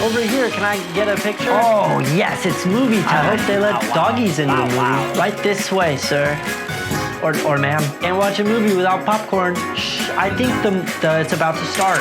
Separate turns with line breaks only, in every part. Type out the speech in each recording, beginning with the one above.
Over here, can I get a picture?
Oh, yes, it's movie time.
I hope they let doggies in the movie.
Right this way, sir. Or ma'am.
Can't watch a movie without popcorn.
Shh, I think it's about to start.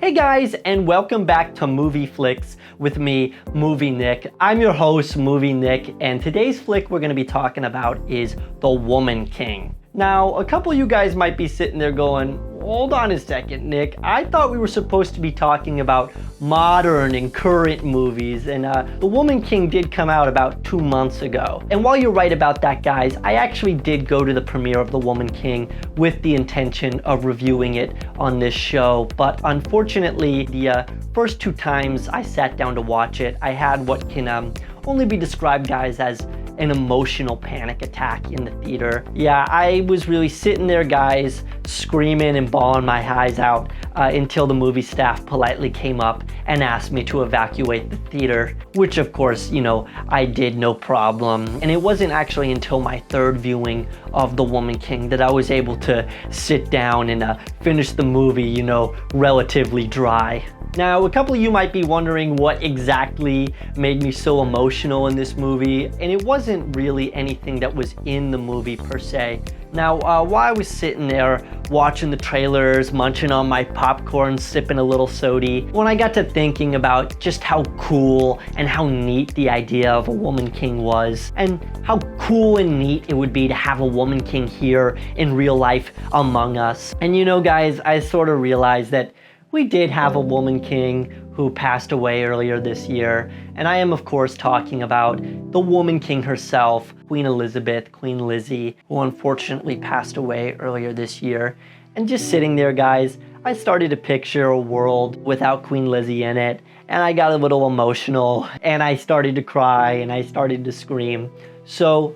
Hey guys, and welcome back to Movie Flicks with me, Movie Nick. I'm your host, Movie Nick, and today's flick we're gonna be talking about is The Woman King. Now, a couple of you guys might be sitting there going, hold on a second, Nick. I thought we were supposed to be talking about modern and current movies, and The Woman King did come out about 2 months ago. And while you're right about that, guys, I actually did go to the premiere of The Woman King with the intention of reviewing it on this show, but unfortunately, the first 2 times I sat down to watch it, I had what can only be described, guys, as an emotional panic attack in the theater. Yeah, I was really sitting there, guys, screaming and bawling my eyes out until the movie staff politely came up and asked me to evacuate the theater, which of course, you know, I did no problem. And it wasn't actually until my 3rd viewing of The Woman King that I was able to sit down and finish the movie, you know, relatively dry. Now, a couple of you might be wondering what exactly made me so emotional in this movie, and it wasn't really anything that was in the movie per se. Now, while I was sitting there watching the trailers, munching on my popcorn, sipping a little sody, when I got to thinking about just how cool and how neat the idea of a Woman King was, and how cool and neat it would be to have a Woman King here in real life among us. And you know, guys, I sort of realized that we did have a Woman King who passed away earlier this year, and I am of course talking about the Woman King herself, Queen Elizabeth, Queen Lizzie, who unfortunately passed away earlier this year. And just sitting there, guys, I started to picture a world without Queen Lizzie in it, and I got a little emotional, and I started to cry, and I started to scream. So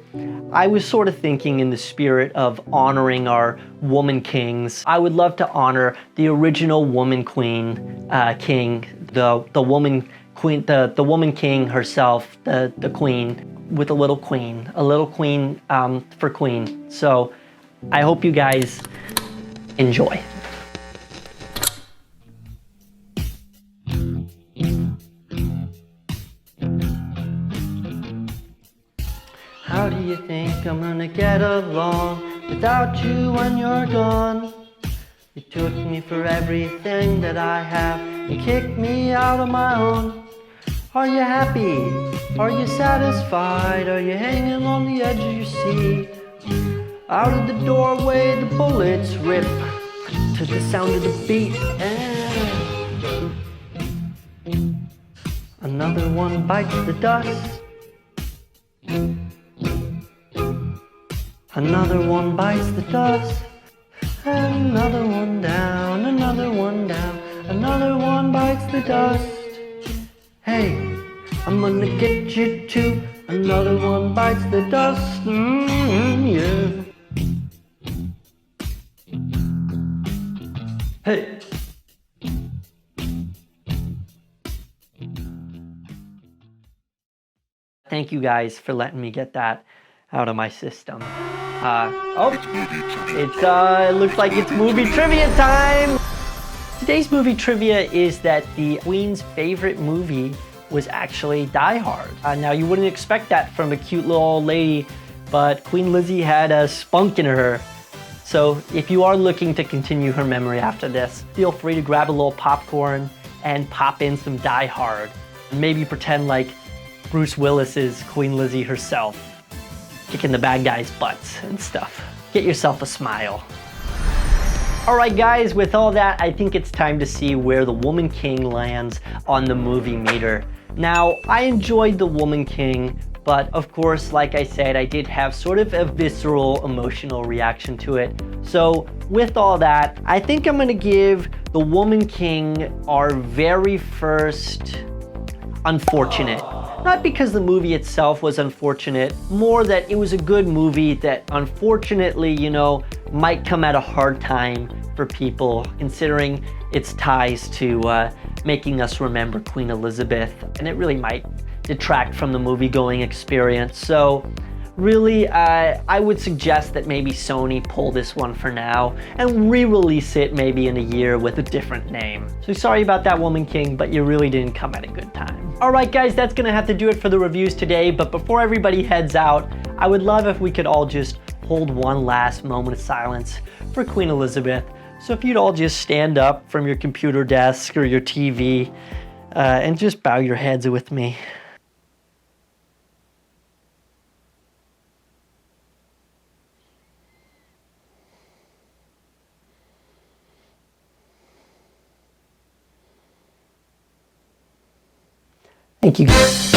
I was sort of thinking, in the spirit of honoring our Woman Kings, I would love to honor the original Woman Queen King, the Woman Queen, the Woman King herself, the Queen, with a little queen for Queen. So I hope you guys enjoy. How do you think I'm gonna get along without you when you're gone? You took me for everything that I have and kicked me out of my own. Are you happy? Are you satisfied? Are you hanging on the edge of your seat? Out of the doorway the bullets rip to the sound of the beat. And another one bites the dust. Another one bites the dust. Another one down, another one down, another one bites the dust. Hey, I'm gonna get you too. Another one bites the dust. Yeah. Hey. Thank you guys for letting me get that out of my system. It looks like it's movie trivia time! Today's movie trivia is that the Queen's favorite movie was actually Die Hard. Now, you wouldn't expect that from a cute little old lady, but Queen Lizzie had a spunk in her. So if you are looking to continue her memory after this, feel free to grab a little popcorn and pop in some Die Hard. And maybe pretend like Bruce Willis is Queen Lizzie herself, kicking the bad guys' butts and stuff. Get yourself a smile. All right, guys, with all that, I think it's time to see where The Woman King lands on the movie meter. Now, I enjoyed The Woman King, but of course, like I said, I did have sort of a visceral, emotional reaction to it. So with all that, I think I'm gonna give The Woman King our very first unfortunate. Not because the movie itself was unfortunate, more that it was a good movie that unfortunately, you know, might come at a hard time for people considering its ties to making us remember Queen Elizabeth, and it really might detract from the movie-going experience. So Really, I would suggest that maybe Sony pull this one for now and re-release it maybe in a year with a different name. So sorry about that, Woman King, but you really didn't come at a good time. All right, guys, that's gonna have to do it for the reviews today. But before everybody heads out, I would love if we could all just hold one last moment of silence for Queen Elizabeth. So if you'd all just stand up from your computer desk or your TV and just bow your heads with me. Thank you.